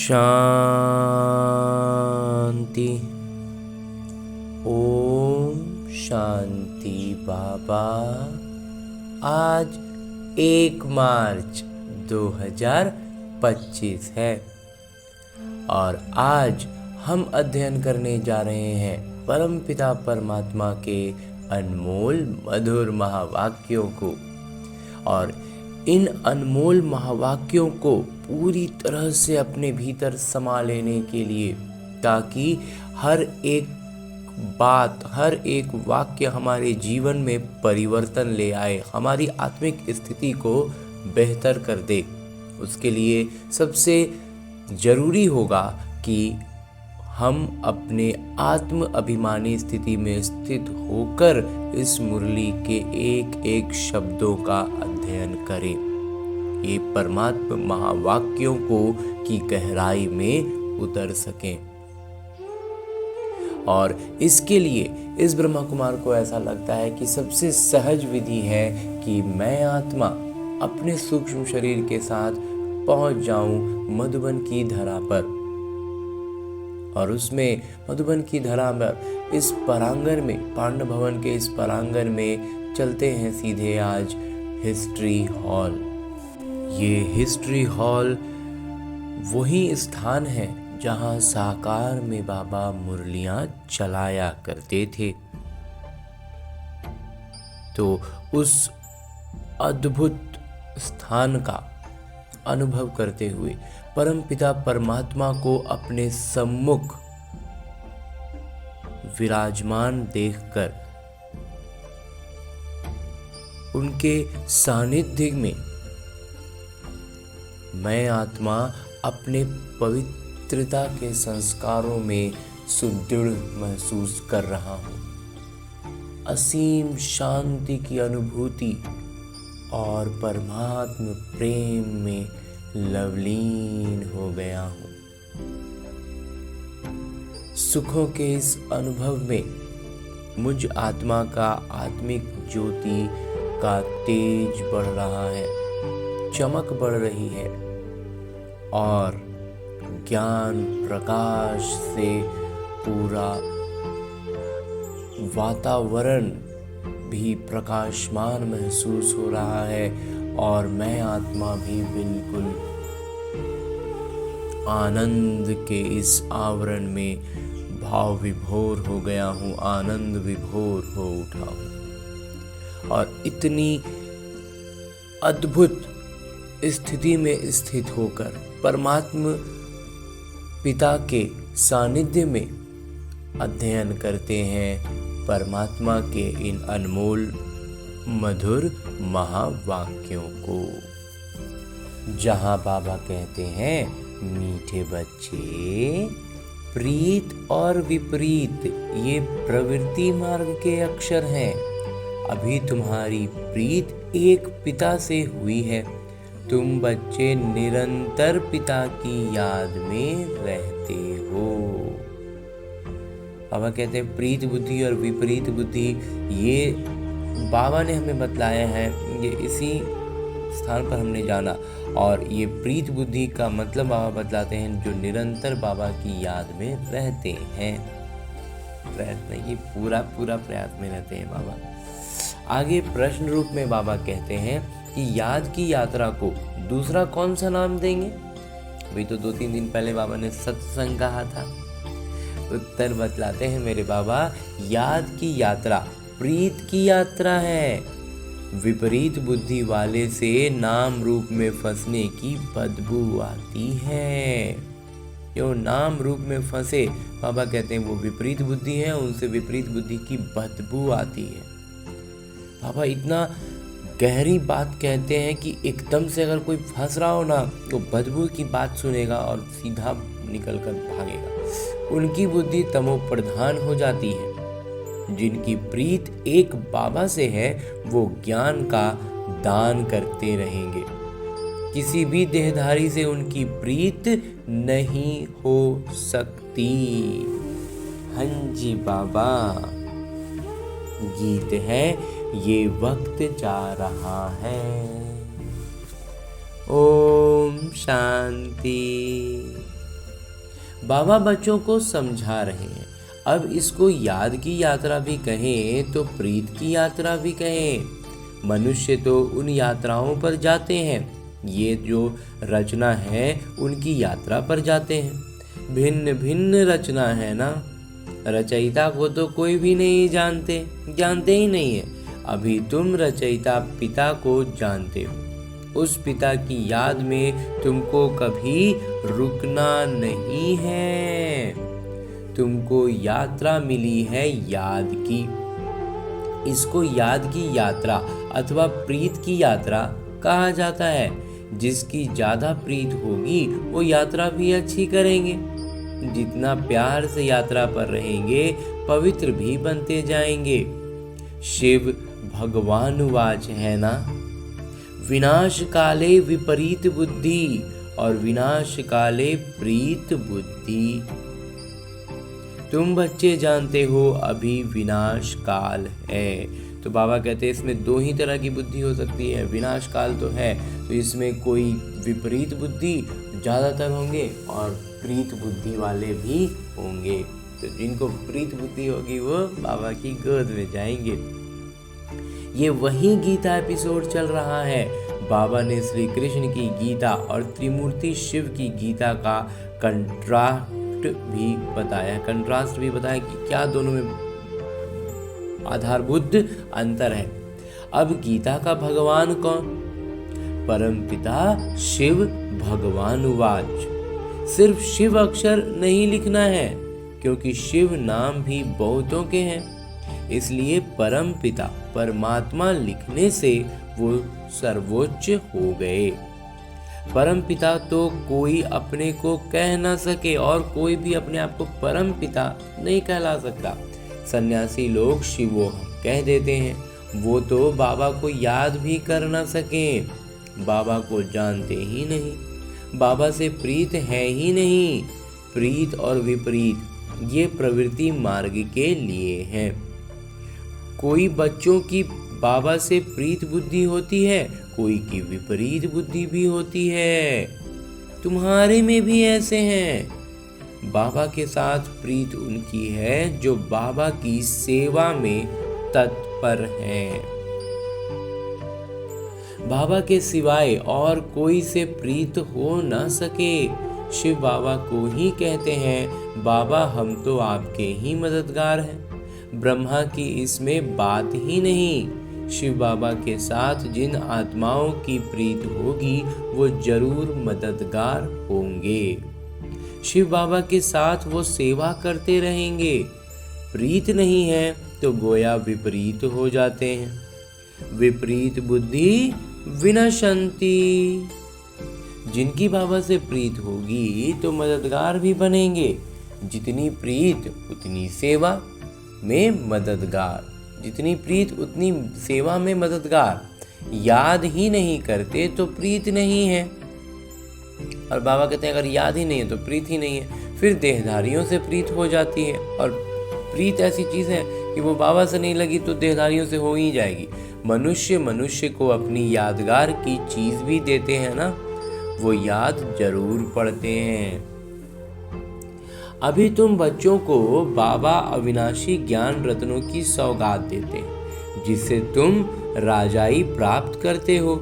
शांति। ओम शांति बाबा। आज 1 मार्च 2025 है और आज हम अध्ययन करने जा रहे हैं परमपिता परमात्मा के अनमोल मधुर महावाक्यों को। और इन अनमोल महावाक्यों को पूरी तरह से अपने भीतर समा लेने के लिए, ताकि हर एक बात, हर एक वाक्य हमारे जीवन में परिवर्तन ले आए, हमारी आत्मिक स्थिति को बेहतर कर दे। उसके लिए सबसे जरूरी होगा कि हम अपने आत्म अभिमानी स्थिति में स्थित होकर इस मुरली के एक एक शब्दों का अध्ययन करें, ये परमात्मा महावाक्यों को की गहराई में उतर सकें। और इसके लिए इस ब्रह्मा कुमार को ऐसा लगता है कि सबसे सहज विधि है कि मैं आत्मा अपने सूक्ष्म शरीर के साथ पहुंच जाऊं मधुबन की धरा पर, और उसमें मधुबन की धरा पर इस परांगण में, पांडव भवन के इस परांगण में चलते हैं सीधे आज हिस्ट्री हॉल। ये हिस्ट्री हॉल वही स्थान है जहां साकार में बाबा मुरलियां चलाया करते थे। तो उस अद्भुत स्थान का अनुभव करते हुए परमपिता परमात्मा को अपने सम्मुख विराजमान देखकर उनके सानिध्य में मैं आत्मा अपने पवित्रता के संस्कारों में सुदृढ़ महसूस कर रहा हूं। असीम शांति की अनुभूति और परमात्म प्रेम में लवलीन हो गया हूं। सुखों के इस अनुभव में मुझ आत्मा का आत्मिक ज्योति का तेज बढ़ रहा है, चमक बढ़ रही है और ज्ञान प्रकाश से पूरा वातावरण भी प्रकाशमान महसूस हो रहा है और मैं आत्मा भी बिल्कुल आनंद के इस आवरण में भाव विभोर हो गया हूँ, आनंद विभोर हो उठा हूँ। और इतनी अद्भुत स्थिति में स्थित होकर परमात्मा पिता के सानिध्य में अध्ययन करते हैं परमात्मा के इन अनमोल मधुर महावाक्यों को, जहां बाबा कहते हैं, मीठे बच्चे, प्रीत और विपरीत ये प्रवृत्ति मार्ग के अक्षर हैं। अभी तुम्हारी प्रीत एक पिता से हुई है। तुम बच्चे निरंतर पिता की याद में रहते हो। बाबा कहते हैं प्रीत बुद्धि और विपरीत बुद्धि, ये बाबा ने हमें बतलाया है, ये इसी स्थान पर हमने जाना। और ये प्रीत बुद्धि का मतलब बाबा बतलाते हैं जो निरंतर बाबा की याद में रहते हैं। प्रयत्न, ये पूरा प्रयास में रहते हैं बाबा। आगे प्रश्न रूप में बाबा कहते हैं कि याद की यात्रा को दूसरा कौन सा नाम देंगे? अभी तो 2-3 दिन पहले बाबा ने सत्संग कहा था। उत्तर बतलाते हैं मेरे बाबा, याद की यात्रा प्रीत की यात्रा है। विपरीत बुद्धि वाले से नाम रूप में फंसने की बदबू आती है। जो नाम रूप में फंसे, बाबा कहते हैं वो विपरीत बुद्धि है, उनसे विपरीत बुद्धि की बदबू आती है। बाबा इतना गहरी बात कहते हैं कि एकदम से अगर कोई फंस रहा हो ना, तो बदबू की बात सुनेगा और सीधा निकल कर भागेगा। उनकी बुद्धि तमो प्रधान हो जाती है। जिनकी प्रीत एक बाबा से है, वो ज्ञान का दान करते रहेंगे। किसी भी देहधारी से उनकी प्रीत नहीं हो सकती। हाँ जी बाबा, गीत है ये वक्त जा रहा है। ओम शांति। बाबा बच्चों को समझा रहे हैं। अब इसको याद की यात्रा भी कहें तो प्रीत की यात्रा भी कहें। मनुष्य तो उन यात्राओं पर जाते हैं, ये जो रचना है उनकी यात्रा पर जाते हैं। भिन्न भिन्न रचना है ना, रचयिता को तो कोई भी नहीं जानते ही नहीं है। अभी तुम रचयिता पिता को जानते हो, उस पिता की याद में तुमको कभी रुकना नहीं है। तुमको यात्रा मिली है याद की। इसको याद की यात्रा अथवा प्रीत की यात्रा कहा जाता है। जिसकी ज्यादा प्रीत होगी वो यात्रा भी अच्छी करेंगे। जितना प्यार से यात्रा पर रहेंगे पवित्र भी बनते जाएंगे। शिव भगवानुवाच है ना, विनाश काले विपरीत बुद्धि और विनाश काले प्रीत बुद्धि। तुम बच्चे जानते हो अभी विनाश काल है। तो बाबा कहते हैं इसमें दो ही तरह की बुद्धि हो सकती है। विनाश काल तो है, तो इसमें कोई विपरीत बुद्धि ज़्यादातर होंगे और प्रीत बुद्धि वाले भी होंगे। तो जिनको प्रीत बुद्धि होगी वो बाबा की गोद में जाएंगे। ये वही गीता एपिसोड चल रहा है। बाबा ने श्री कृष्ण की गीता और त्रिमूर्ति शिव की गीता का कंट्रास्ट भी बताया कि क्या दोनों में आधारभूत अंतर है। अब गीता का भगवान कौन? परमपिता शिव भगवानुवाच। सिर्फ शिव अक्षर नहीं लिखना है, क्योंकि शिव नाम भी बहुतों के हैं। इसलिए परमपिता परमात्मा लिखने से वो सर्वोच्च हो गए। परमपिता तो कोई अपने को कह ना सके और कोई भी अपने आप को परमपिता नहीं कहला सकता। सन्यासी लोग शिवो कह देते हैं, वो तो बाबा को याद भी कर ना सके, बाबा को जानते ही नहीं, बाबा से प्रीत है ही नहीं। प्रीत और विपरीत ये प्रवृत्ति मार्ग के लिए हैं। कोई बच्चों की बाबा से प्रीत बुद्धि होती है, कोई की विपरीत बुद्धि भी होती है। तुम्हारे में भी ऐसे हैं। बाबा के साथ प्रीत उनकी है जो बाबा की सेवा में तत्पर हैं। बाबा के सिवाय और कोई से प्रीत हो ना सके। शिव बाबा को ही कहते हैं, बाबा हम तो आपके ही मददगार हैं। ब्रह्मा की इसमें बात ही नहीं। शिव बाबा के साथ जिन आत्माओं की प्रीत होगी वो जरूर मददगार होंगे। शिव बाबा के साथ वो सेवा करते रहेंगे। प्रीत नहीं है तो गोया विपरीत हो जाते हैं। विपरीत बुद्धि विनशंति। जिनकी बाबा से प्रीत होगी तो मददगार भी बनेंगे। जितनी प्रीत उतनी सेवा में मददगार, जितनी प्रीत उतनी सेवा में मददगार। याद ही नहीं करते तो प्रीत नहीं है। और बाबा कहते हैं अगर याद ही नहीं है तो प्रीत ही नहीं है। फिर देहधारियों से प्रीत हो जाती है, और प्रीत ऐसी चीज़ है कि वो बाबा से नहीं लगी तो देहधारियों से हो ही जाएगी। मनुष्य को अपनी यादगार की चीज़ भी देते हैं ना, वो याद जरूर पड़ते हैं। अभी तुम बच्चों को बाबा अविनाशी ज्ञान रत्नों की सौगात देते हैं, जिससे तुम राजाई प्राप्त करते हो।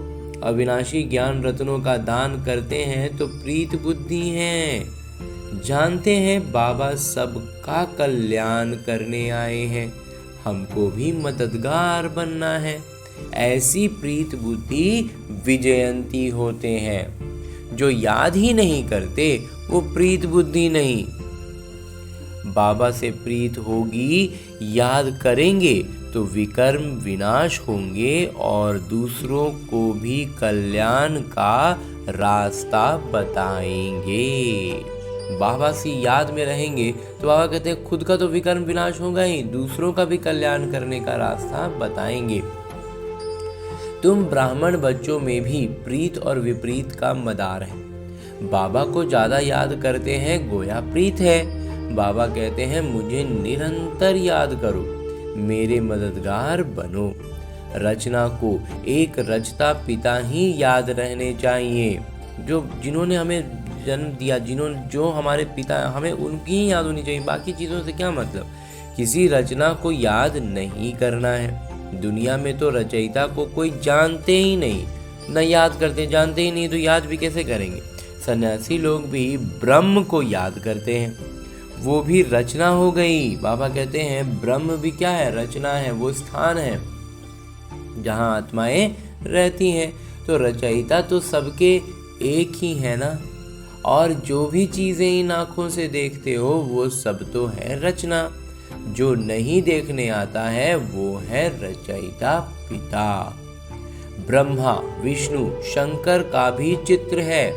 अविनाशी ज्ञान रत्नों का दान करते हैं तो प्रीत बुद्धि हैं। जानते हैं बाबा सबका कल्याण करने आए हैं, हमको भी मददगार बनना है। ऐसी प्रीत बुद्धि विजयंती होते हैं। जो याद ही नहीं करते वो प्रीत बुद्धि नहीं। बाबा से प्रीत होगी, याद करेंगे तो विकर्म विनाश होंगे और दूसरों को भी कल्याण का रास्ता बताएंगे। बाबा की याद में रहेंगे तो बाबा कहते हैं खुद का तो विकर्म विनाश होगा ही, दूसरों का भी कल्याण करने का रास्ता बताएंगे। तुम ब्राह्मण बच्चों में भी प्रीत और विपरीत का मदार है। बाबा को ज्यादा याद करते हैं गोया प्रीत है। बाबा कहते हैं मुझे निरंतर याद करो, मेरे मददगार बनो। रचना को एक रचता पिता ही याद रहने चाहिए, जिन्होंने हमें जन्म दिया, जो हमारे पिता, हमें उनकी ही याद होनी चाहिए, बाकी चीज़ों से क्या मतलब। किसी रचना को याद नहीं करना है। दुनिया में तो रचयिता को कोई जानते ही नहीं, न याद करते, जानते ही नहीं तो याद भी कैसे करेंगे। सन्यासी लोग भी ब्रह्म को याद करते हैं, वो भी रचना हो गई। बाबा कहते हैं ब्रह्म भी क्या है, रचना है, वो स्थान है जहाँ आत्माएं रहती हैं। तो रचयिता तो सबके एक ही है ना, और जो भी चीज़ें इन आँखों से देखते हो वो सब तो है रचना। जो नहीं देखने आता है वो है रचयिता पिता। ब्रह्मा विष्णु शंकर का भी चित्र है,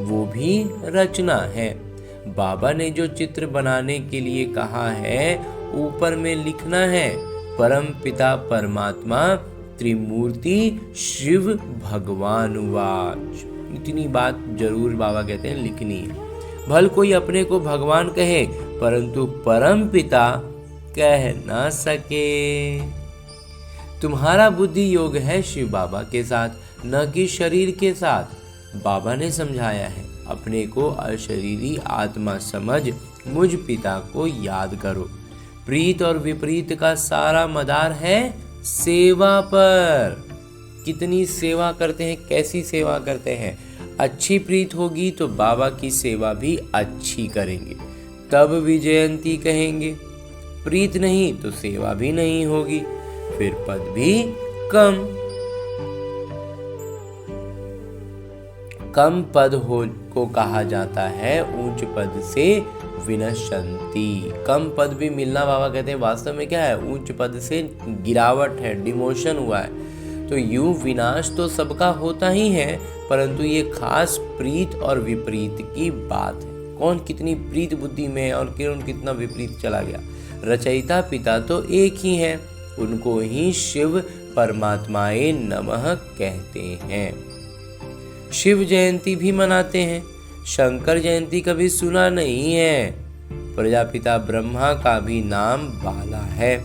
वो भी रचना है। बाबा ने जो चित्र बनाने के लिए कहा है ऊपर में लिखना है, परम पिता परमात्मा त्रिमूर्ति शिव भगवान वाच। इतनी बात जरूर बाबा कहते हैं लिखनी है। भल कोई अपने को भगवान कहे परंतु परम पिता कह ना सके। तुम्हारा बुद्धि योग है शिव बाबा के साथ, न कि शरीर के साथ। बाबा ने समझाया है, अपने को अशरीरी आत्मा समझ मुझ पिता को याद करो। प्रीत और विपरीत का सारा मदार है सेवा पर। कितनी सेवा करते हैं, कैसी सेवा करते हैं। अच्छी प्रीत होगी तो बाबा की सेवा भी अच्छी करेंगे, तब विजयंती कहेंगे। प्रीत नहीं तो सेवा भी नहीं होगी, फिर पद भी कम पद हो को कहा जाता है ऊंच पद से विनश्यंती। कम पद भी मिलना बाबा कहते हैं वास्तव में क्या है, ऊंच पद से गिरावट है, डिमोशन हुआ है। तो यूं विनाश तो सबका होता ही है, परंतु ये खास प्रीत और विपरीत की बात है। कौन कितनी प्रीत बुद्धि में है और कौन कितना विपरीत चला गया। रचयिता पिता तो एक ही है, उनको ही शिव परमात्माए नमः कहते हैं। शिव जयंती भी मनाते हैं, शंकर जयंती कभी सुना नहीं है। प्रजापिता ब्रह्मा का भी नाम बाला है।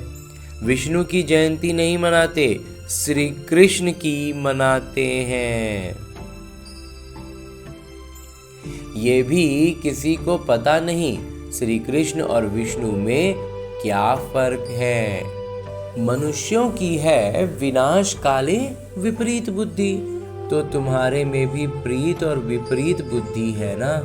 विष्णु की जयंती नहीं मनाते, श्री कृष्ण की मनाते हैं। ये भी किसी को पता नहीं श्री कृष्ण और विष्णु में क्या फर्क है। मनुष्यों की है विनाश काले विपरीत बुद्धि, तो तुम्हारे में भी प्रीत और विपरीत बुद्धि है ना।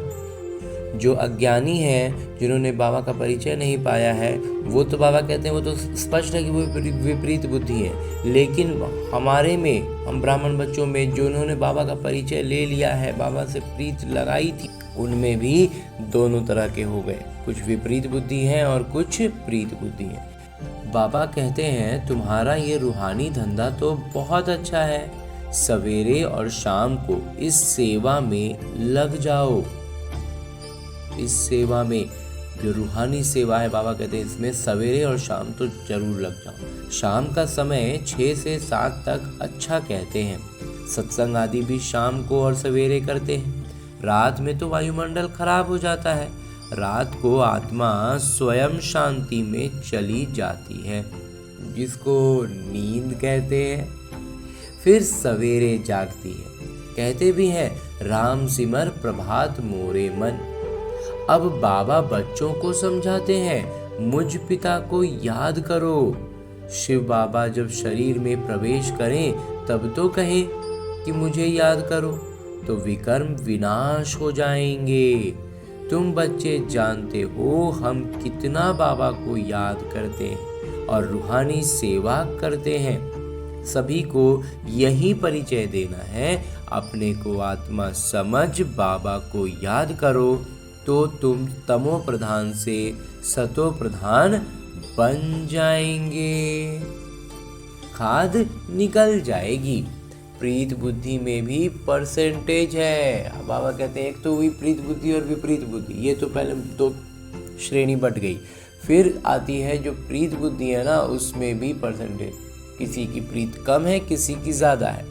जो अज्ञानी है, जिन्होंने बाबा का परिचय नहीं पाया है, वो तो बाबा कहते हैं वो तो स्पष्ट है कि वो विपरीत बुद्धि है। लेकिन हमारे में, हम ब्राह्मण बच्चों में जिन्होंने बाबा का परिचय ले लिया है, बाबा से प्रीत लगाई थी, उनमें भी दोनों तरह के हो गए, कुछ विपरीत बुद्धि है और कुछ प्रीत बुद्धि है। बाबा कहते हैं तुम्हारा ये रूहानी धंधा तो बहुत अच्छा है, सवेरे और शाम को इस सेवा में लग जाओ। इस सेवा में जो रूहानी सेवा है, बाबा कहते हैं इसमें सवेरे और शाम तो जरूर लग जाओ। शाम का समय 6 से 7 तक अच्छा कहते हैं। सत्संग आदि भी शाम को और सवेरे करते हैं। रात में तो वायुमंडल खराब हो जाता है, रात को आत्मा स्वयं शांति में चली जाती है, जिसको नींद कहते हैं। फिर सवेरे जागती है, कहते भी हैं राम सिमर प्रभात मोरे मन। अब बाबा बच्चों को समझाते हैं मुझ पिता को याद करो। शिव बाबा जब शरीर में प्रवेश करें तब तो कहें कि मुझे याद करो, तो विकर्म विनाश हो जाएंगे। तुम बच्चे जानते हो हम कितना बाबा को याद करते हैं और रूहानी सेवा करते हैं। सभी को यही परिचय देना है, अपने को आत्मा समझ बाबा को याद करो तो तुम तमो प्रधान से सतो प्रधान बन जाएंगे, खाद निकल जाएगी। प्रीत बुद्धि में भी परसेंटेज है। बाबा कहते हैं एक तो हुई प्रीत बुद्धि और विपरीत बुद्धि, ये तो पहले दो श्रेणी बट गई। फिर आती है जो प्रीत बुद्धि है ना, उसमें भी परसेंटेज, किसी की प्रीत कम है, किसी की ज़्यादा है।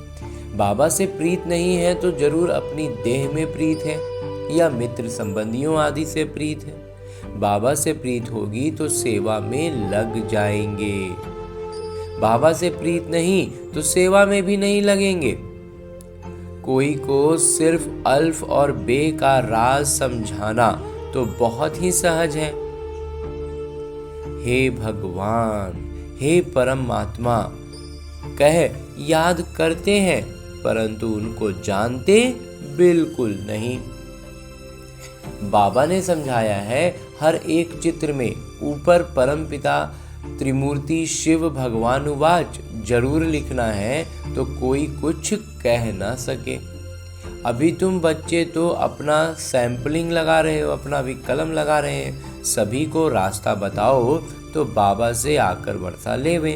बाबा से प्रीत नहीं है तो जरूर अपनी देह में प्रीत है या मित्र संबंधियों आदि से प्रीत है। बाबा से प्रीत होगी तो सेवा में लग जाएंगे। बाबा से प्रीत नहीं तो सेवा में भी नहीं लगेंगे। कोई को सिर्फ अल्फ और बे का राज समझाना तो बहुत ही सहज है। हे भगवान, हे परमात्मा कह याद करते हैं, परंतु उनको जानते बिल्कुल नहीं। बाबा ने समझाया है, हर एक चित्र में ऊपर परमपिता त्रिमूर्ति शिव भगवान उवाच जरूर लिखना है, तो कोई कुछ कह ना सके। अभी तुम बच्चे तो अपना सैंपलिंग लगा रहे हो, अपना भी कलम लगा रहे हैं। सभी को रास्ता बताओ तो बाबा से आकर वर्षा लेवे।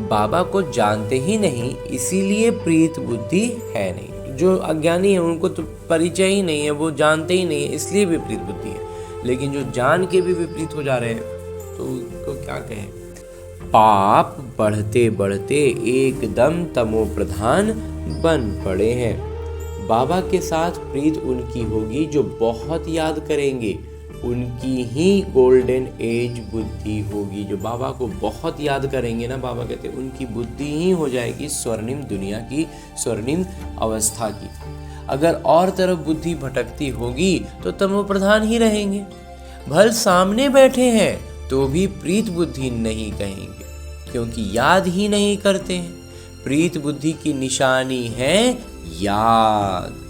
बाबा को जानते ही नहीं, इसीलिए प्रीत बुद्धि है नहीं। जो अज्ञानी है उनको तो परिचय ही नहीं है, वो जानते ही नहीं है, इसलिए विपरीत बुद्धि है। लेकिन जो जान के भी विपरीत हो जा रहे हैं तो उनको क्या कहें। पाप बढ़ते बढ़ते एकदम तमो प्रधान बन पड़े हैं। बाबा के साथ प्रीत उनकी होगी जो बहुत याद करेंगे, उनकी ही गोल्डन एज बुद्धि होगी। जो बाबा को बहुत याद करेंगे ना, बाबा कहते हैं उनकी बुद्धि ही हो जाएगी स्वर्णिम दुनिया की, स्वर्णिम अवस्था की। अगर और तरफ बुद्धि भटकती होगी तो तमो प्रधान ही रहेंगे। भल सामने बैठे हैं तो भी प्रीत बुद्धि नहीं कहेंगे, क्योंकि याद ही नहीं करते हैं। प्रीत बुद्धि की निशानी है याद।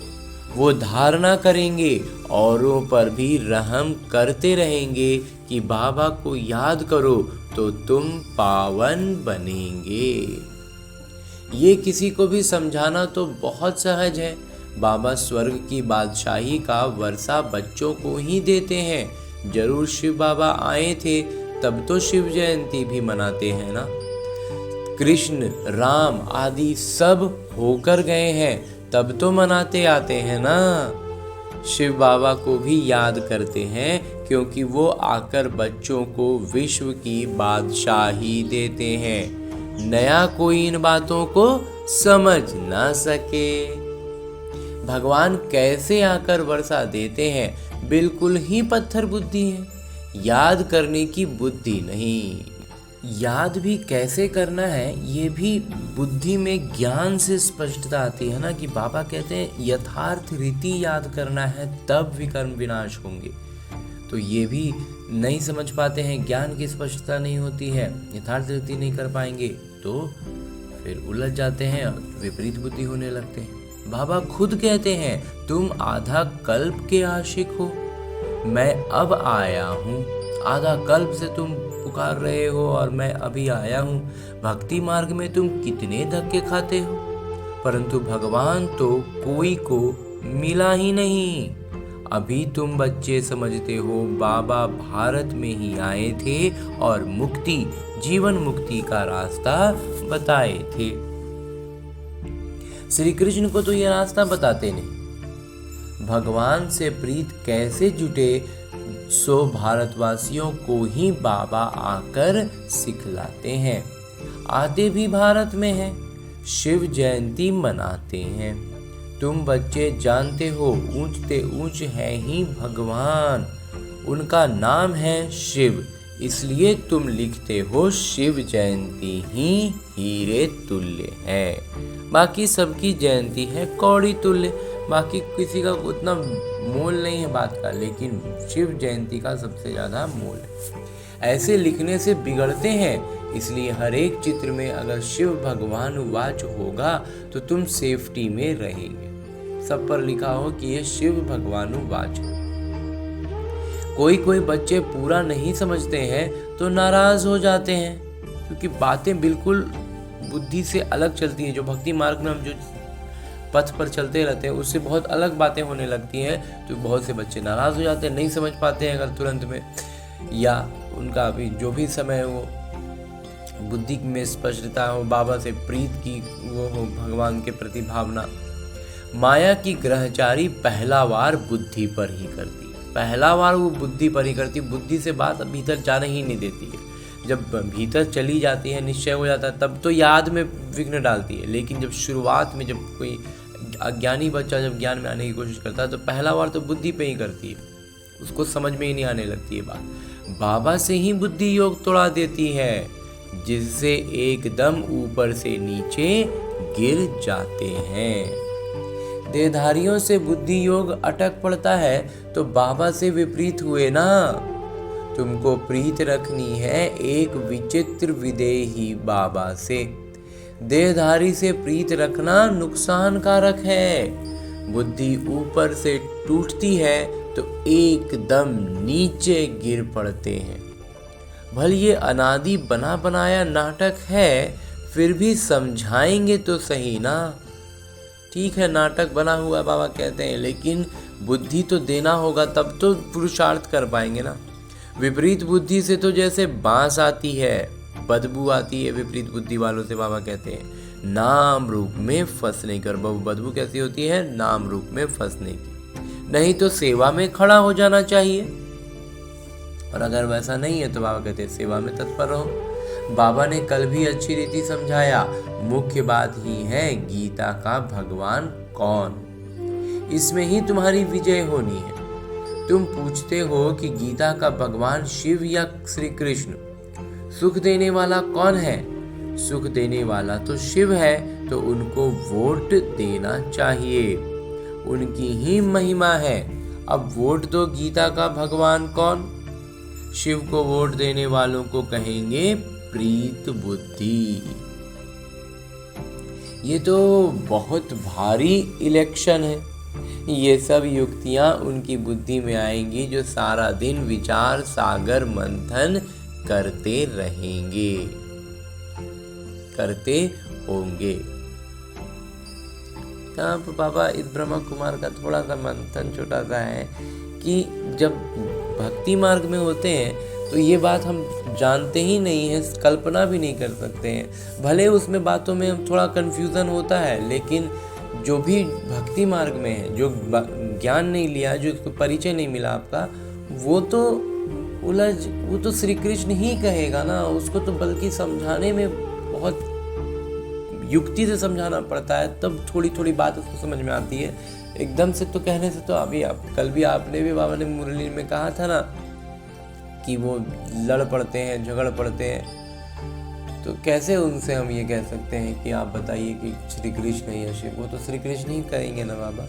वो धारणा करेंगे, औरों पर भी रहम करते रहेंगे कि बाबा को याद करो तो तुम पावन बनेंगे। ये किसी को भी समझाना तो बहुत सहज है। बाबा स्वर्ग की बादशाही का वर्षा बच्चों को ही देते हैं। जरूर शिव बाबा आए थे तब तो शिव जयंती भी मनाते हैं ना। कृष्ण राम आदि सब होकर गए हैं तब तो मनाते आते हैं ना। शिव बाबा को भी याद करते हैं क्योंकि वो आकर बच्चों को विश्व की बादशाही देते हैं। नया कोई इन बातों को समझ ना सके। भगवान कैसे आकर वर्षा देते हैं, बिल्कुल ही पत्थर बुद्धि है, याद करने की बुद्धि नहीं। याद भी कैसे करना है ये भी बुद्धि में ज्ञान से स्पष्टता आती है ना, कि बाबा कहते हैं यथार्थ रीति याद करना है तब विकर्म विनाश होंगे। तो ये भी नहीं समझ पाते हैं, ज्ञान की स्पष्टता नहीं होती है, यथार्थ रीति नहीं कर पाएंगे तो फिर उलझ जाते हैं, विपरीत बुद्धि होने लगते हैं। बाबा खुद कहते हैं तुम आधा कल्प के आशिक हो, मैं अब आया हूँ। आधा कल्प से तुम पुकार रहे हो और मैं अभी आया हूँ। भक्ति मार्ग में तुम कितने धक्के खाते हो, परंतु भगवान तो कोई को मिला ही नहीं। अभी तुम बच्चे समझते हो बाबा भारत में ही आए थे और मुक्ति, जीवन मुक्ति का रास्ता बताए थे। श्री कृष्ण को तो ये रास्ता बताते नहीं। भगवान से प्रीत कैसे जुटे सो भारतवासियों को ही बाबा आकर सिखलाते हैं। आते भी भारत में हैं, शिव जयंती मनाते हैं। तुम बच्चे जानते हो ऊंचते ऊंच है ही भगवान, उनका नाम है शिव, इसलिए तुम लिखते हो शिव जयंती ही हीरे तुल्य है। बाकी सबकी जयंती है कौड़ी तुल्य, बाकी किसी का उतना मोल नहीं है बात का, लेकिन शिव जयंती का सबसे ज़्यादा मोल है। ऐसे लिखने से बिगड़ते हैं, इसलिए हर एक चित्र में अगर शिव भगवान वाच होगा तो तुम सेफ्टी में रहेंगे। सब पर लिखा हो कि ये शिव भगवान वाच है। कोई कोई बच्चे पूरा नहीं समझते हैं तो नाराज हो जाते हैं, क्योंकि बातें बिल्कुल बुद्धि से अलग चलती हैं। जो भक्ति मार्ग में हम जो पथ पर चलते रहते हैं उससे बहुत अलग बातें होने लगती हैं, तो बहुत से बच्चे नाराज हो जाते हैं, नहीं समझ पाते हैं अगर तुरंत में, या उनका अभी जो भी समय हो, बुद्धि में स्पष्टता हो, बाबा से प्रीत की वो हो, भगवान के प्रति भावना। माया की ग्रहचारी पहला वार बुद्धि पर ही करती है, पहला वार वो बुद्धि पर ही करती, बुद्धि से बात भीतर जाने ही नहीं देती है। जब भीतर चली जाती है, निश्चय हो जाता है, तब तो याद में विघ्न डालती है। लेकिन जब शुरुआत में जब कोई अज्ञानी बच्चा जब ज्ञान में आने की कोशिश करता है तो पहला बार तो बुद्धि पे ही करती है, उसको समझ में ही नहीं आने लगती है बात। बाबा से ही बुद्धि योग तोड़ा देती है, जिससे एकदम ऊपर से नीचे गिर जाते हैं। देहधारियों से बुद्धि योग अटक पड़ता है तो बाबा से विपरीत हुए ना। तुमको प्रीत रखनी है एक विचित्र विदेही बाबा से। देहधारी से प्रीत रखना नुकसान कारक है। बुद्धि ऊपर से टूटती है तो एकदम नीचे गिर पड़ते हैं। भले ये अनादि बना बनाया नाटक है, फिर भी समझाएंगे तो सही ना। ठीक है, नाटक बना हुआ बाबा कहते हैं, लेकिन बुद्धि तो देना होगा, तब तो पुरुषार्थ कर पाएंगे ना। विपरीत बुद्धि से तो जैसे बांस आती है, बदबू आती है विपरीत बुद्धि वालों से। बाबा कहते हैं नाम रूप में फंसने की। और बदबू कैसी होती है? नाम रूप में फंसने की। नहीं तो सेवा में खड़ा हो जाना चाहिए, और अगर वैसा नहीं है तो बाबा कहते हैं सेवा में तत्पर रहो। बाबा ने कल भी अच्छी रीति समझाया, मुख्य बात ही है गीता का भगवान कौन, इसमें ही तुम्हारी विजय होनी है। तुम पूछते हो कि गीता का भगवान शिव या श्री कृष्ण, सुख देने वाला कौन है? सुख देने वाला तो शिव है, तो उनको वोट देना चाहिए, उनकी ही महिमा है। अब वोट दो गीता का भगवान कौन? शिव को वोट देने वालों को कहेंगे प्रीत बुद्धि। ये तो बहुत भारी इलेक्शन है। ये सब युक्तियां उनकी बुद्धि में आएंगी जो सारा दिन विचार सागर मंथन करते रहेंगे, करते होंगे। यहाँ पर बाबा इस ब्रह्मा कुमार का थोड़ा सा मंथन छोटा सा है कि जब भक्ति मार्ग में होते हैं तो ये बात हम जानते ही नहीं है, कल्पना भी नहीं कर सकते हैं। भले उसमें बातों में थोड़ा कन्फ्यूज़न होता है, लेकिन जो भी भक्ति मार्ग में है, जो ज्ञान नहीं लिया, जो उसको परिचय नहीं मिला आपका, वो तो श्री कृष्ण ही कहेगा ना। उसको तो बल्कि समझाने में बहुत युक्ति से समझाना पड़ता है, तब थोड़ी थोड़ी बात उसको समझ में आती है। एकदम से तो कहने से तो अभी कल भी आपने भी बाबा ने मुरली में कहा था ना कि वो लड़ पड़ते हैं, झगड़ पड़ते हैं, तो कैसे उनसे हम ये कह सकते हैं कि आप बताइए कि श्री कृष्ण या शिव? वो तो श्री कृष्ण ही कहेंगे ना बाबा।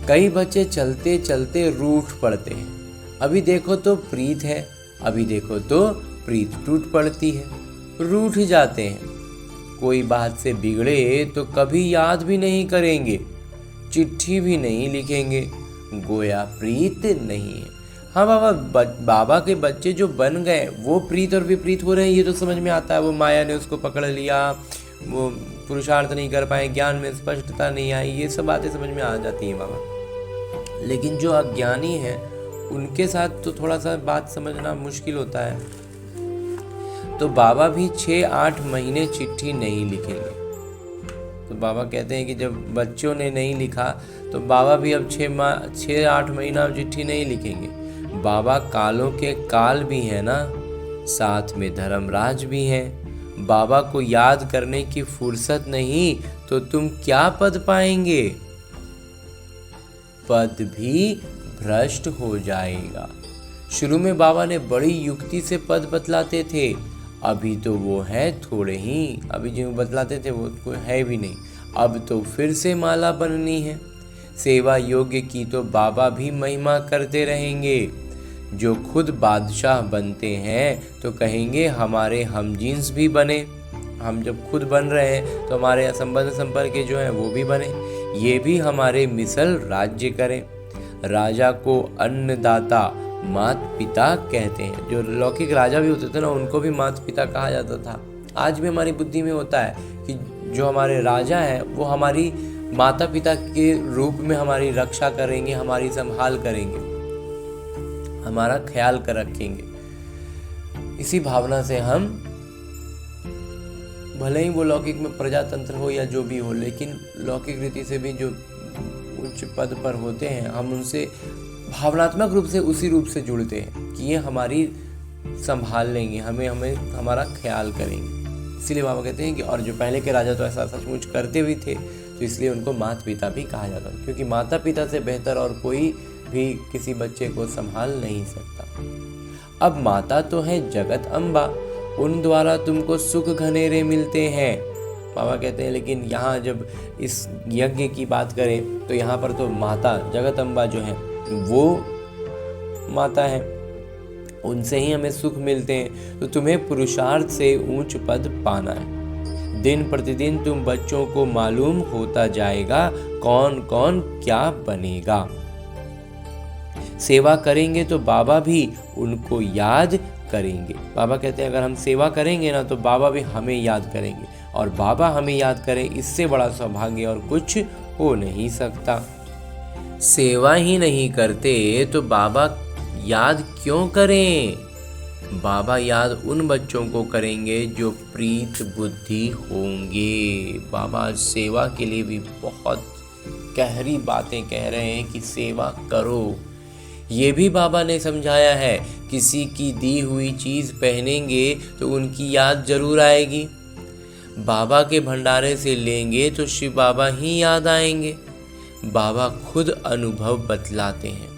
कई बच्चे चलते चलते रूठ पड़ते हैं, अभी देखो तो प्रीत है, अभी देखो तो प्रीत टूट पड़ती है, रूठ जाते हैं। कोई बात से बिगड़े तो कभी याद भी नहीं करेंगे, चिट्ठी भी नहीं लिखेंगे, गोया प्रीत नहीं है। हाँ बाबा, बाबा के बच्चे जो बन गए वो प्रीत और विपरीत हो रहे हैं, ये तो समझ में आता है। वो माया ने उसको पकड़ लिया, वो पुरुषार्थ नहीं कर पाए, ज्ञान में स्पष्टता नहीं आई, ये सब बातें समझ में आ जाती हैं बाबा। लेकिन जो अज्ञानी है उनके साथ तो थोड़ा सा बात समझना मुश्किल होता है। तो बाबा भी 6-8 महीने चिट्ठी नहीं लिखेंगे। तो बाबा कहते हैं कि जब बच्चों ने नहीं लिखा तो बाबा भी अब 6-8 महीना चिट्ठी नहीं लिखेंगे। बाबा कालों के काल भी है ना, साथ में धर्मराज भी हैं। बाबा को याद करने की फुर्सत नहीं तो तुम क्या पद पाएंगे? पद भी भ्रष्ट हो जाएगा। शुरू में बाबा ने बड़ी युक्ति से पद बतलाते थे, अभी तो वो है थोड़े ही, अभी जो बतलाते थे वो कोई है भी नहीं। अब तो फिर से माला बननी है। सेवा योग्य की तो बाबा भी महिमा करते रहेंगे। जो खुद बादशाह बनते हैं तो कहेंगे हमारे हमजिन्स भी बने। हम जब खुद बन रहे हैं तो हमारे संबंध संपर्क के जो हैं वो भी बने, ये भी हमारे मिसल राज्य करें। राजा को अन्नदाता मात पिता कहते हैं। जो लौकिक राजा भी होते थे ना, उनको भी मात पिता कहा जाता था। आज भी हमारी बुद्धि में होता है कि जो हमारे राजा हैं वो हमारी माता पिता के रूप में हमारी रक्षा करेंगे, हमारी संभाल करेंगे, हमारा ख्याल कर रखेंगे। इसी भावना से हम, भले ही वो लौकिक में प्रजातंत्र हो या जो भी हो, लेकिन लौकिक रीति से भी जो उच्च पद पर होते हैं, हम उनसे भावनात्मक रूप से उसी रूप से जुड़ते हैं कि ये हमारी संभाल लेंगे, हमें हमारा ख्याल करेंगे। इसीलिए बाबा कहते हैं कि और जो पहले के राजा तो ऐसा सचमुच करते भी थे, तो इसलिए उनको माता पिता भी कहा जाता है, क्योंकि माता पिता से बेहतर और कोई भी किसी बच्चे को संभाल नहीं सकता। अब माता तो है जगत अम्बा, उन द्वारा तुमको सुख घनेरे मिलते हैं। बाबा कहते हैं लेकिन यहाँ जब इस यज्ञ की बात करें तो यहाँ पर तो माता जगदम्बा जो है वो माता है, उनसे ही हमें सुख मिलते हैं। तो तुम्हें पुरुषार्थ से ऊंच पद पाना है। दिन प्रतिदिन तुम बच्चों को मालूम होता जाएगा कौन कौन क्या बनेगा। सेवा करेंगे तो बाबा भी उनको याद करेंगे। बाबा कहते हैं अगर हम सेवा करेंगे ना तो बाबा भी हमें याद करेंगे, और बाबा हमें याद करें इससे बड़ा सौभाग्य और कुछ हो नहीं सकता। सेवा ही नहीं करते तो बाबा याद क्यों करें? बाबा याद उन बच्चों को करेंगे जो प्रीत बुद्धि होंगे। बाबा सेवा के लिए भी बहुत गहरी बातें कह रहे हैं कि सेवा करो। ये भी बाबा ने समझाया है, किसी की दी हुई चीज़ पहनेंगे तो उनकी याद जरूर आएगी। बाबा के भंडारे से लेंगे तो शिव बाबा ही याद आएंगे। बाबा खुद अनुभव बतलाते हैं,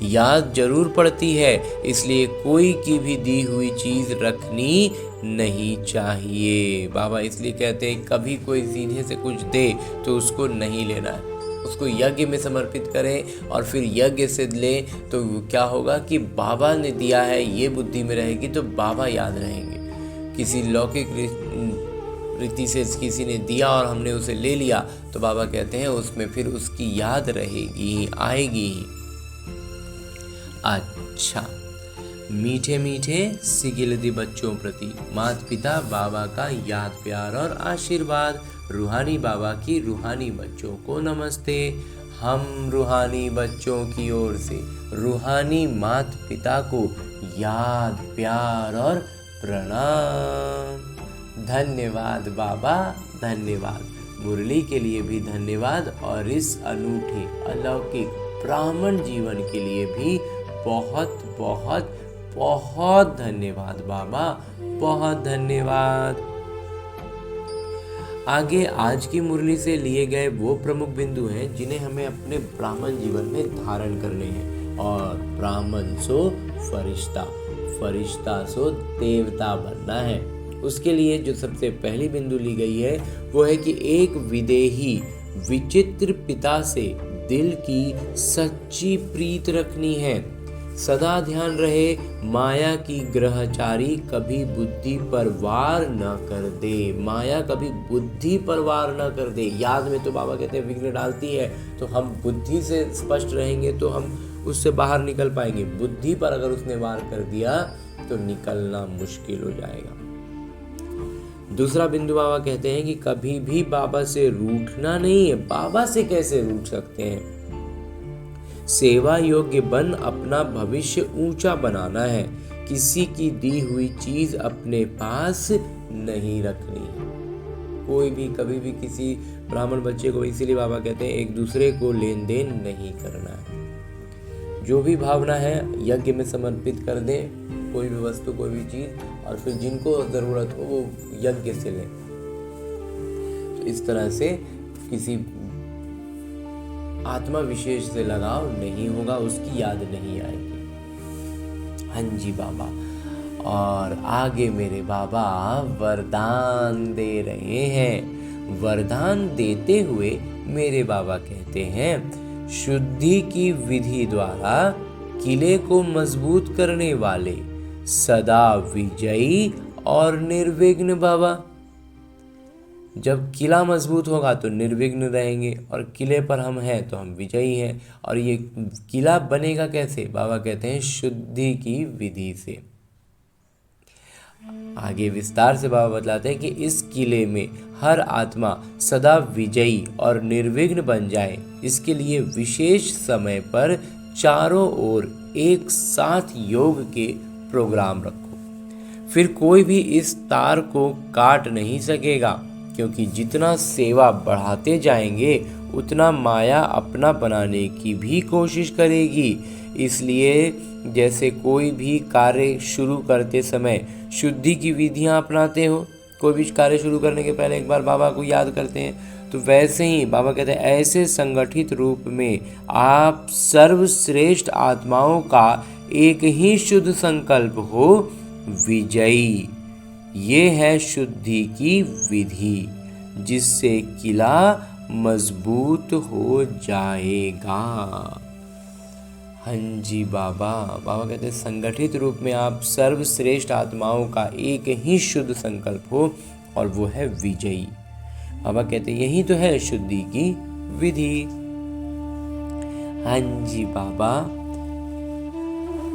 याद जरूर पड़ती है, इसलिए कोई की भी दी हुई चीज़ रखनी नहीं चाहिए। बाबा इसलिए कहते हैं कभी कोई सीधे से कुछ दे तो उसको नहीं लेना है, उसको यज्ञ में समर्पित करें और फिर यज्ञ से लें तो क्या होगा कि बाबा ने दिया है ये बुद्धि में रहेगी तो बाबा याद रहेंगे। किसी लौकिक रीति से किसी ने दिया और हमने उसे ले लिया तो बाबा कहते हैं उसमें फिर उसकी याद रहेगी, आएगी। अच्छा, मीठे मीठे सिगिलदी बच्चों प्रति माता पिता बाबा का याद प्यार और आशीर्वाद। रूहानी बाबा की रूहानी बच्चों को नमस्ते। हम रूहानी बच्चों की ओर से रूहानी माता पिता को याद प्यार और प्रणाम। धन्यवाद बाबा, धन्यवाद। मुरली के लिए भी धन्यवाद और इस अनूठे अलौकिक ब्राह्मण जीवन के लिए भी बहुत बहुत बहुत धन्यवाद बाबा, बहुत धन्यवाद। आगे आज की मुरली से लिए गए वो प्रमुख बिंदु हैं जिन्हें हमें अपने ब्राह्मण जीवन में धारण करने हैं। और ब्राह्मण सो फरिश्ता, फरिश्ता सो देवता बनना है। उसके लिए जो सबसे पहली बिंदु ली गई है वो है कि एक विदेही विचित्र पिता से दिल की सच्ची प्रीत रखनी है। सदा ध्यान रहे माया की ग्रहचारी कभी बुद्धि पर वार न कर दे। माया कभी बुद्धि पर वार न कर दे। याद में तो बाबा कहते हैं विघ्न डालती है, तो हम बुद्धि से स्पष्ट रहेंगे तो हम उससे बाहर निकल पाएंगे। बुद्धि पर अगर उसने वार कर दिया तो निकलना मुश्किल हो जाएगा। दूसरा बिंदु बाबा कहते हैं कि कभी भी बाबा से रूठना नहीं है। बाबा से कैसे रूठ सकते हैं? सेवा योग्य बन अपना भविष्य ऊंचा बनाना है। किसी की दी हुई चीज अपने पास नहीं रखनी। कोई भी कभी भी किसी ब्राह्मण बच्चे को, इसीलिए बाबा कहते हैं एक दूसरे को लेन देन नहीं करना है। जो भी भावना है यज्ञ में समर्पित कर दें, कोई भी वस्तु कोई भी चीज, और फिर जिनको जरूरत हो वो यज्ञ से लें। तो इस तरह से किसी आत्मा विशेष से लगाव नहीं होगा, उसकी याद नहीं आएगी। हाँ जी बाबा। और आगे मेरे बाबा वरदान दे रहे हैं। वरदान देते हुए मेरे बाबा कहते हैं, शुद्धि की विधि द्वारा किले को मजबूत करने वाले सदा विजयी और निर्विघ्न बाबा। जब किला मजबूत होगा तो निर्विघ्न रहेंगे, और किले पर हम हैं तो हम विजयी हैं। और ये किला बनेगा कैसे? बाबा कहते हैं शुद्धि की विधि से। आगे विस्तार से बाबा बतलाते हैं कि इस किले में हर आत्मा सदा विजयी और निर्विघ्न बन जाए, इसके लिए विशेष समय पर चारों ओर एक साथ योग के प्रोग्राम रखो। फिर कोई भी इस तार को काट नहीं सकेगा, क्योंकि जितना सेवा बढ़ाते जाएंगे उतना माया अपना बनाने की भी कोशिश करेगी। इसलिए जैसे कोई भी कार्य शुरू करते समय शुद्धि की विधियां अपनाते हो, कोई भी कार्य शुरू करने के पहले एक बार बाबा को याद करते हैं, तो वैसे ही बाबा कहते हैं ऐसे संगठित रूप में आप सर्वश्रेष्ठ आत्माओं का एक ही शुद्ध संकल्प हो, विजयी। ये है शुद्धि की विधि। जिससे किला मजबूत हो जाएगा। हाँ जी बाबा। बाबा कहते हैं संगठित रूप में आप सर्वश्रेष्ठ आत्माओं का एक ही शुद्ध संकल्प हो और वो है विजयी। बाबा कहते हैं यही तो है शुद्धि की विधि। हाँ जी बाबा।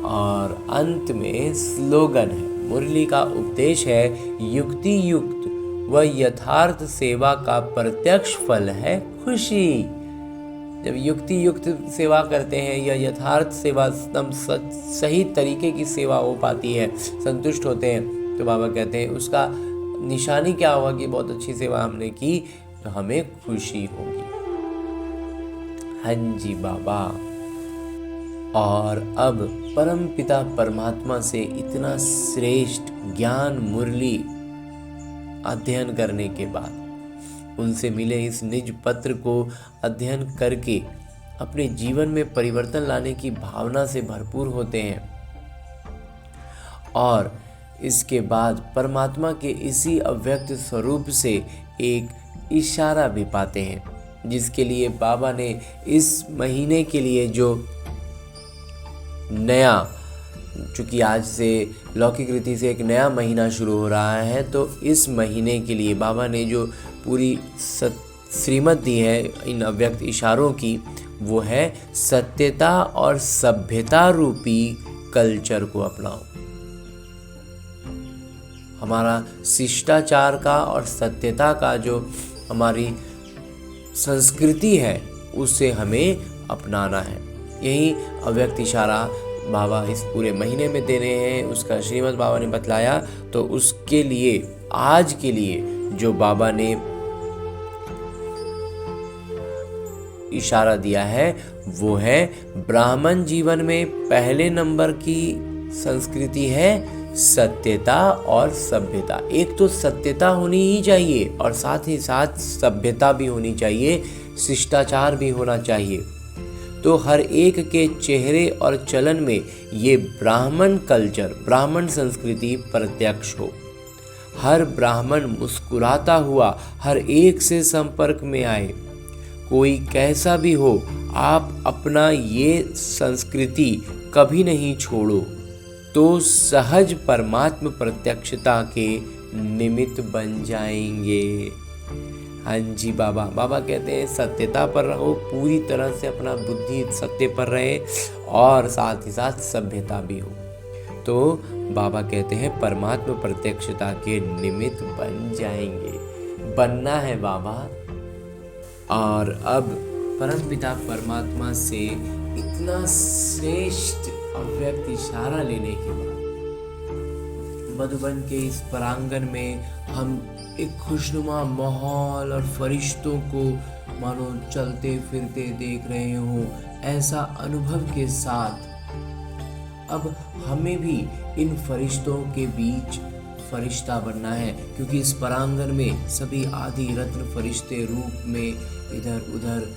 और अंत में स्लोगन है, मुरली का उपदेश है, युक्ति युक्त व यथार्थ सेवा का प्रत्यक्ष फल है खुशी। जब युक्ति युक्त सेवा करते हैं या यथार्थ सेवा एकदम सही तरीके की सेवा हो पाती है, संतुष्ट होते हैं, तो बाबा कहते हैं उसका निशानी क्या होगा कि बहुत अच्छी सेवा हमने की, तो हमें खुशी होगी। हाँ जी बाबा। और अब परम पिता परमात्मा से इतना श्रेष्ठ ज्ञान मुरली अध्ययन करने के बाद, उनसे मिले इस निज पत्र को अध्ययन करके अपने जीवन में परिवर्तन लाने की भावना से भरपूर होते हैं और इसके बाद परमात्मा के इसी अव्यक्त स्वरूप से एक इशारा भी पाते हैं, जिसके लिए बाबा ने इस महीने के लिए जो नया, चूँकि आज से लौकिक रीति से एक नया महीना शुरू हो रहा है, तो इस महीने के लिए बाबा ने जो पूरी श्रीमत दी है इन अव्यक्त इशारों की, वो है सत्यता और सभ्यता रूपी कल्चर को अपनाओ। हमारा शिष्टाचार का और सत्यता का जो हमारी संस्कृति है उसे हमें अपनाना है। यही अव्यक्त इशारा बाबा इस पूरे महीने में दे रहे हैं, उसका श्रीमद् बाबा ने बतलाया। तो उसके लिए आज के लिए जो बाबा ने इशारा दिया है वो है, ब्राह्मण जीवन में पहले नंबर की संस्कृति है सत्यता और सभ्यता। एक तो सत्यता होनी ही चाहिए और साथ ही साथ सभ्यता भी होनी चाहिए, शिष्टाचार भी होना चाहिए। तो हर एक के चेहरे और चलन में ये ब्राह्मण कल्चर, ब्राह्मण संस्कृति प्रत्यक्ष हो। हर ब्राह्मण मुस्कुराता हुआ हर एक से संपर्क में आए। कोई कैसा भी हो, आप अपना ये संस्कृति कभी नहीं छोड़ो, तो सहज परमात्म प्रत्यक्षता के निमित्त बन जाएंगे। हाँ जी बाबा। बाबा कहते हैं सत्यता पर रहो, पूरी तरह से अपना बुद्धि सत्य पर रहे और साथ ही साथ सभ्यता भी हो। तो बाबा कहते हैं परमात्मा प्रत्यक्षता के निमित्त बन जाएंगे, बनना है बाबा। और अब परमपिता परमात्मा से इतना श्रेष्ठ अव्यक्त इशारा लेने के बाद मधुबन के इस प्रांगण में हम एक खुशनुमा माहौल और फरिश्तों को मानो चलते फिरते देख रहे हो, ऐसा अनुभव के साथ अब हमें भी इन फरिश्तों के बीच फरिश्ता बनना है। क्योंकि इस प्रांगण में सभी आदि रत्न फरिश्ते रूप में इधर उधर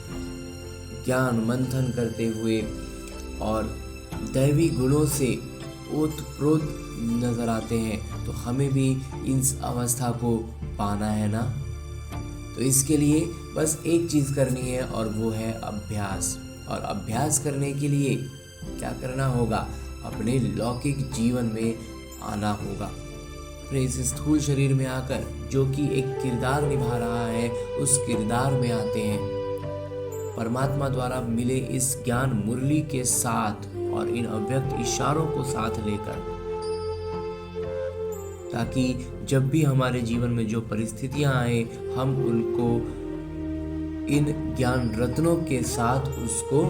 ज्ञान मंथन करते हुए और दैवी गुणों से ओतप्रोत नजर आते हैं। तो हमें भी इस अवस्था को पाना है ना। तो इसके लिए बस एक चीज़ करनी है और वो है अभ्यास। और अभ्यास करने के लिए क्या करना होगा, अपने लौकिक जीवन में आना होगा। अपने इस स्थूल शरीर में आकर जो कि एक किरदार निभा रहा है, उस किरदार में आते हैं परमात्मा द्वारा मिले इस ज्ञान मुरली के साथ और इन अव्यक्त इशारों को साथ लेकर, ताकि जब भी हमारे जीवन में जो परिस्थितियां आए, हम उनको इन ज्ञान रत्नों के साथ उसको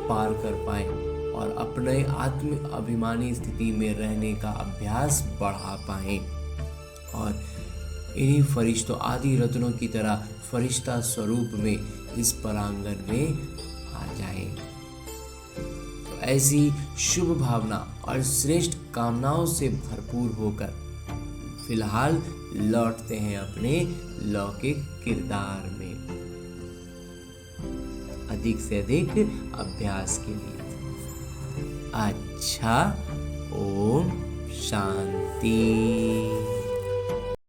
पार कर पाए और अपने आत्म अभिमानी स्थिति में रहने का अभ्यास बढ़ा पाए और इन्हीं फरिश्तों आदि रत्नों की तरह फरिश्ता स्वरूप में इस प्रांगण में आ जाए। तो ऐसी शुभ भावना और श्रेष्ठ कामनाओं से भरपूर होकर फिलहाल लौटते हैं अपने लौकिक किरदार में अधिक से अधिक अभ्यास के लिए। अच्छा, ओम शांति।